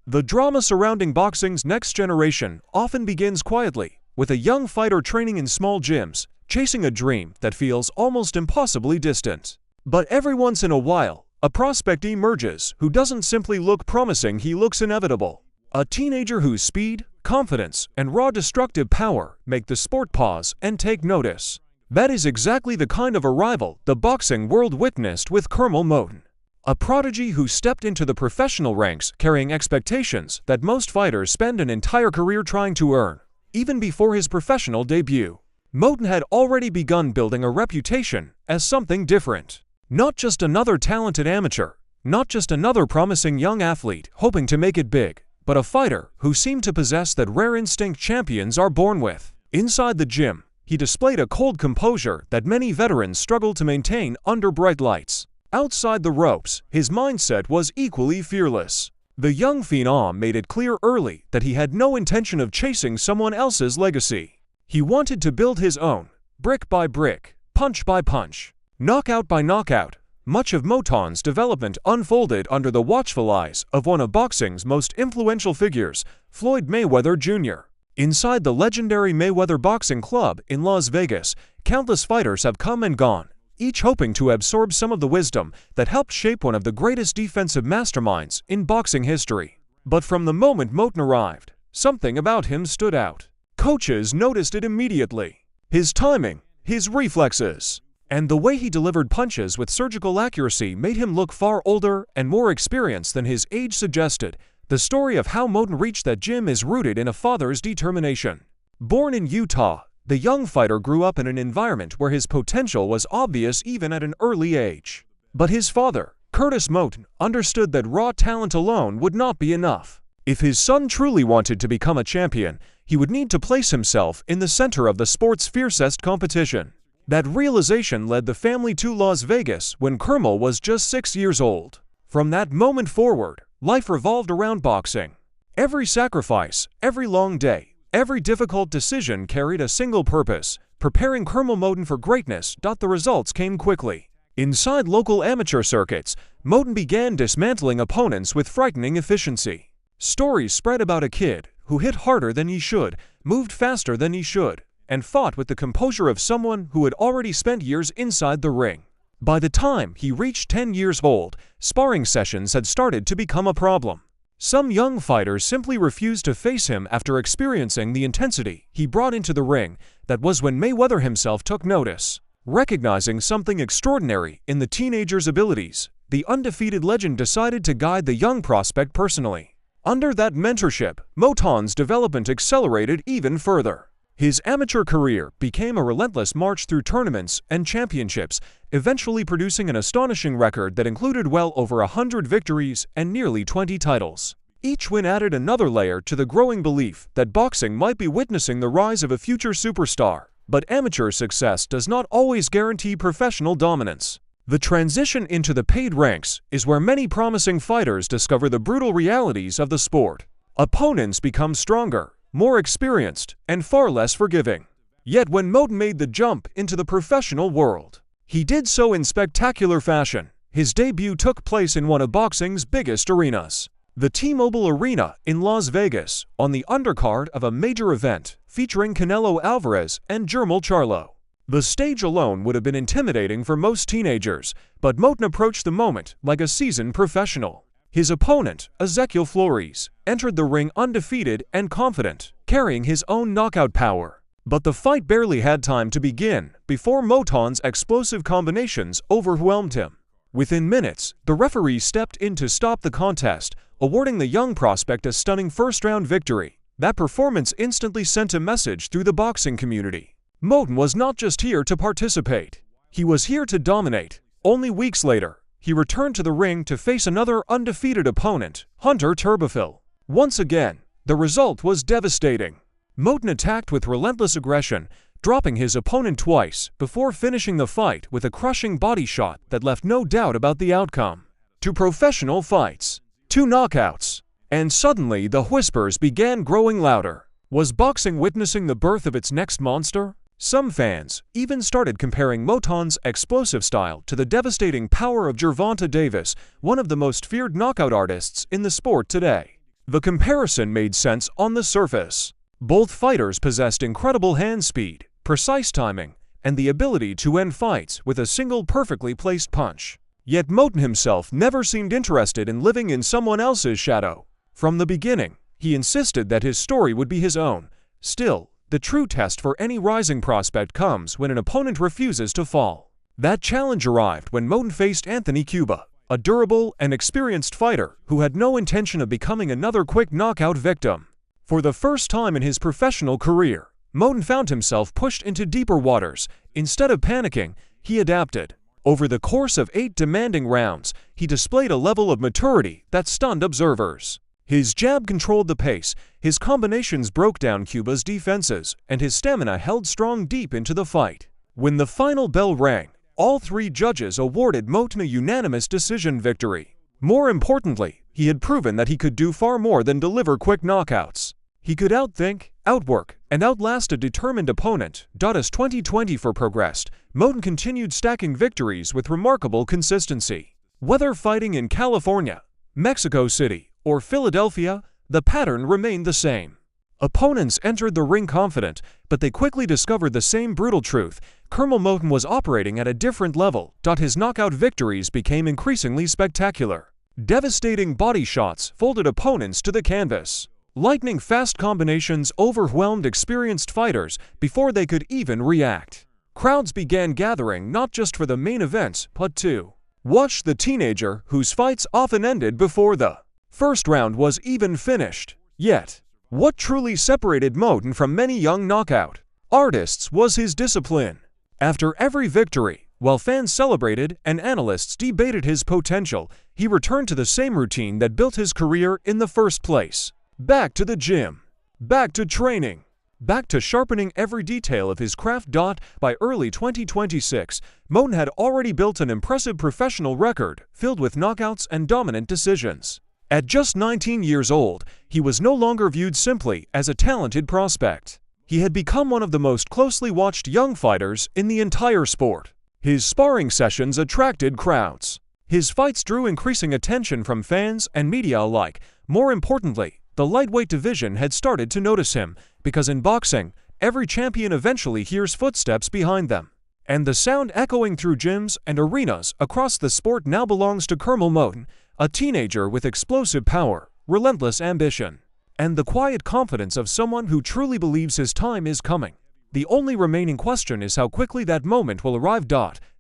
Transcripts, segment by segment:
The drama surrounding boxing's next generation often begins quietly, with a young fighter training in small gyms, chasing a dream that feels almost impossibly distant. But every once in a while, a prospect emerges who doesn't simply look promising, he looks inevitable. A teenager whose speed, confidence, and raw destructive power make the sport pause and take notice. That is exactly the kind of arrival the boxing world witnessed with Curmel Moton. A prodigy who stepped into the professional ranks carrying expectations that most fighters spend an entire career trying to earn. Even before his professional debut, Moton had already begun building a reputation as something different. Not just another talented amateur, not just another promising young athlete hoping to make it big, but a fighter who seemed to possess that rare instinct champions are born with. Inside the gym, he displayed a cold composure that many veterans struggle to maintain under bright lights. Outside the ropes, his mindset was equally fearless. The young phenom made it clear early that he had no intention of chasing someone else's legacy. He wanted to build his own, brick by brick, punch by punch, knockout by knockout. Much of Moton's development unfolded under the watchful eyes of one of boxing's most influential figures, Floyd Mayweather Jr. Inside the legendary Mayweather Boxing Club in Las Vegas, countless fighters have come and gone, each hoping to absorb some of the wisdom that helped shape one of the greatest defensive masterminds in boxing history. But from the moment Moton arrived, something about him stood out. Coaches noticed it immediately. His timing, his reflexes, and the way he delivered punches with surgical accuracy made him look far older and more experienced than his age suggested. The story of how Moton reached that gym is rooted in a father's determination. Born in Utah, the young fighter grew up in an environment where his potential was obvious even at an early age. But his father, Curtis Moton, understood that raw talent alone would not be enough. If his son truly wanted to become a champion, he would need to place himself in the center of the sport's fiercest competition. That realization led the family to Las Vegas when Curmel was just 6 years old. From that moment forward, life revolved around boxing. Every sacrifice, every long day, every difficult decision carried a single purpose: preparing Curmel Moton for greatness. The results came quickly. Inside local amateur circuits, Moton began dismantling opponents with frightening efficiency. Stories spread about a kid who hit harder than he should, moved faster than he should, and fought with the composure of someone who had already spent years inside the ring. By the time he reached 10 years old, sparring sessions had started to become a problem. Some young fighters simply refused to face him after experiencing the intensity he brought into the ring. That was when Mayweather himself took notice. Recognizing something extraordinary in the teenager's abilities, the undefeated legend decided to guide the young prospect personally. Under that mentorship, Moton's development accelerated even further. His amateur career became a relentless march through tournaments and championships, eventually producing an astonishing record that included well over 100 victories and nearly 20 titles. Each win added another layer to the growing belief that boxing might be witnessing the rise of a future superstar. But amateur success does not always guarantee professional dominance. The transition into the paid ranks is where many promising fighters discover the brutal realities of the sport. Opponents become stronger, more experienced, and far less forgiving. Yet when Moton made the jump into the professional world, he did so in spectacular fashion. His debut took place in one of boxing's biggest arenas, the T-Mobile Arena in Las Vegas, on the undercard of a major event featuring Canelo Alvarez and Jermell Charlo. The stage alone would have been intimidating for most teenagers, but Moton approached the moment like a seasoned professional. His opponent, Ezekiel Flores, entered the ring undefeated and confident, carrying his own knockout power. But the fight barely had time to begin before Moton's explosive combinations overwhelmed him. Within minutes, the referee stepped in to stop the contest, awarding the young prospect a stunning first-round victory. That performance instantly sent a message through the boxing community. Moton was not just here to participate. He was here to dominate. Only weeks later, he returned to the ring to face another undefeated opponent, Hunter Turbofil. Once again, the result was devastating. Moton attacked with relentless aggression, dropping his opponent twice before finishing the fight with a crushing body shot that left no doubt about the outcome. 2 professional fights, 2 knockouts, and suddenly the whispers began growing louder. Was boxing witnessing the birth of its next monster? Some fans even started comparing Moton's explosive style to the devastating power of Gervonta Davis, one of the most feared knockout artists in the sport today. The comparison made sense on the surface. Both fighters possessed incredible hand speed, precise timing, and the ability to end fights with a single perfectly placed punch. Yet Moton himself never seemed interested in living in someone else's shadow. From the beginning, he insisted that his story would be his own. Still, the true test for any rising prospect comes when an opponent refuses to fall. That challenge arrived when Moton faced Anthony Cuba, a durable and experienced fighter who had no intention of becoming another quick knockout victim. For the first time in his professional career, Moton found himself pushed into deeper waters. Instead of panicking, he adapted. Over the course of 8 demanding rounds, he displayed a level of maturity that stunned observers. His jab controlled the pace, his combinations broke down Cuba's defenses, and his stamina held strong deep into the fight. When the final bell rang, all 3 judges awarded Moton a unanimous decision victory. More importantly, he had proven that he could do far more than deliver quick knockouts. He could outthink, outwork, and outlast a determined opponent. As 2024 progressed, Moton continued stacking victories with remarkable consistency. Whether fighting in California, Mexico City, or Philadelphia, the pattern remained the same. Opponents entered the ring confident, but they quickly discovered the same brutal truth: Curmel Moton was operating at a different level. His knockout victories became increasingly spectacular. Devastating body shots folded opponents to the canvas. Lightning-fast combinations overwhelmed experienced fighters before they could even react. Crowds began gathering not just for the main events, but to watch the teenager whose fights often ended before the first round was even finished. Yet, what truly separated Moton from many young knockout artists was his discipline. After every victory, while fans celebrated and analysts debated his potential, he returned to the same routine that built his career in the first place. Back to the gym. Back to training. Back to sharpening every detail of his craft. By early 2026, Moton had already built an impressive professional record filled with knockouts and dominant decisions. At just 19 years old, he was no longer viewed simply as a talented prospect. He had become one of the most closely watched young fighters in the entire sport. His sparring sessions attracted crowds. His fights drew increasing attention from fans and media alike. More importantly, the lightweight division had started to notice him, because in boxing, every champion eventually hears footsteps behind them. And the sound echoing through gyms and arenas across the sport now belongs to Curmel Moton, a teenager with explosive power, relentless ambition, and the quiet confidence of someone who truly believes his time is coming. The only remaining question is how quickly that moment will arrive.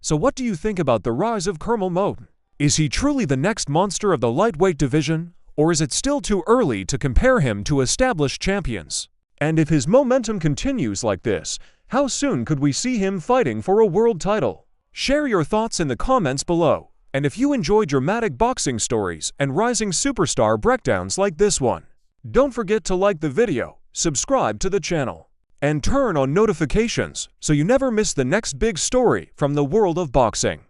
So what do you think about the rise of Curmel Moton? Is he truly the next monster of the lightweight division? Or is it still too early to compare him to established champions? And if his momentum continues like this, how soon could we see him fighting for a world title? Share your thoughts in the comments below. And if you enjoy dramatic boxing stories and rising superstar breakdowns like this one, don't forget to like the video, subscribe to the channel, and turn on notifications so you never miss the next big story from the world of boxing.